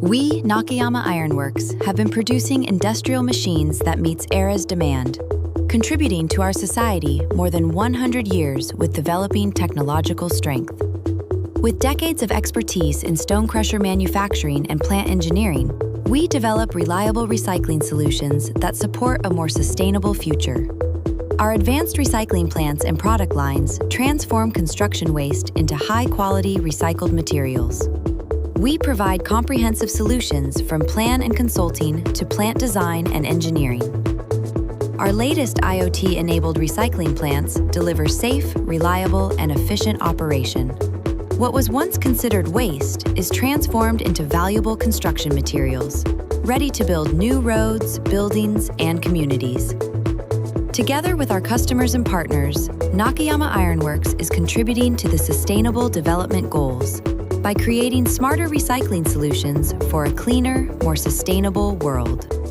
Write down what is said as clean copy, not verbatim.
We, Nakayama Ironworks, have been producing industrial machines that meets era's demand, contributing to our society more than 100 years with developing technological strength. With decades of expertise in stone crusher manufacturing and plant engineering, we develop reliable recycling solutions that support a more sustainable future. Our advanced recycling plants and product lines transform construction waste into high-quality recycled materials. We provide comprehensive solutions from plan and consulting to plant design and engineering. Our latest IoT-enabled recycling plants deliver safe, reliable, and efficient operation. What was once considered waste is transformed into valuable construction materials, ready to build new roads, buildings, and communities. Together with our customers and partners, Nakayama Ironworks is contributing to the Sustainable Development Goals by creating smarter recycling solutions for a cleaner, more sustainable world.